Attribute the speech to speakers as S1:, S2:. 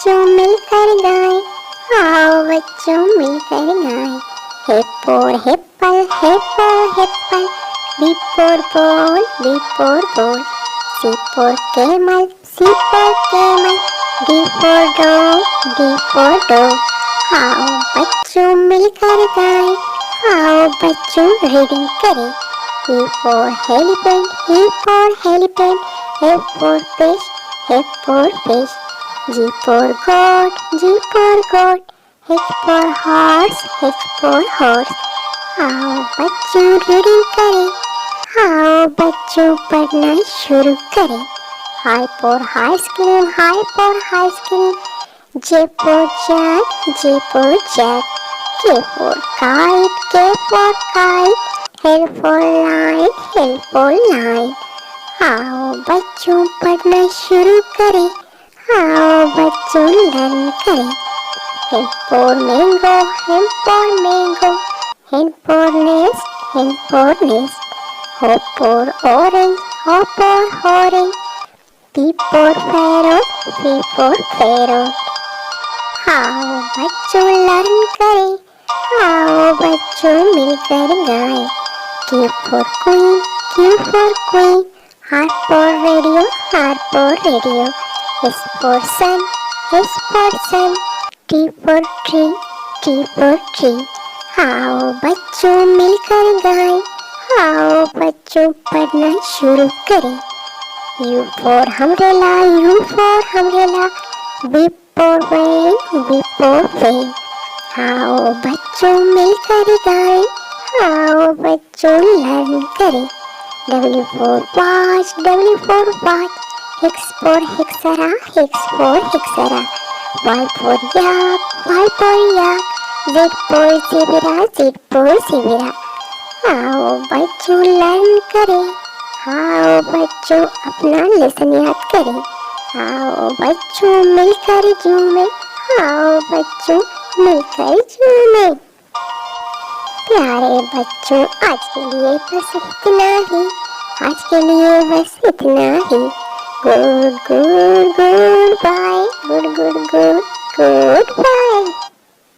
S1: बच्चों मिलकर गाएं, आओ बच्चों मिलकर गाएं। हिप्पो हिप्पल हिप्पो हिप्पल, B for ball B for ball, C for camel C for camel, D for dog D for dog. आओ बच्चों मिलकर गाएं, आओ बच्चों रीडिंग करें। E for elephant, E for elephant, F for fish, F for fish, G for goat, G for goat, H for horse, H for horse। आओ बच्चों reading करें, आओ बच्चों पढ़ना शुरू करें। I for ice cream, I for ice cream, J for jack, J for jack, K for kite, K for kite, L for line, L for line। आओ बच्चों पढ़ना शुरू करें, आओ बच्चों लर्न करें। M for mango, M for mango, N for nest, N for nest, O for orange, O for orange, P for parrot, P for parrot। आओ बच्चों लर्न करें, आओ बच्चों मिलकर गाएं। Q for queen, Q for queen, R for radio, R for radio, S for sun, S for sun, T for tree, T for tree। आओ बच्चों मिलकर गाएं, आओ बच्चों पढ़ना शुरू करें। U for umbrella, U for umbrella, V for van, V for van। आओ बच्चों मिलकर गाएं, आओ बच्चों लर्न करें। W for watch, W for watch, X for hexara, X for hexara, Y for yak, Y for yak, Z for zebra, Z for zebra। आओ बच्चों learn करें, आओ बच्चों अपना लेसन याद करें। आओ बच्चों मिलकर झूमें, आओ बच्चों मिलकर झूमें। प्यारे बच्चों आज के लिए बस इतना ही, आज के लिए बस इतना ही। Good good good bye, good good good good bye.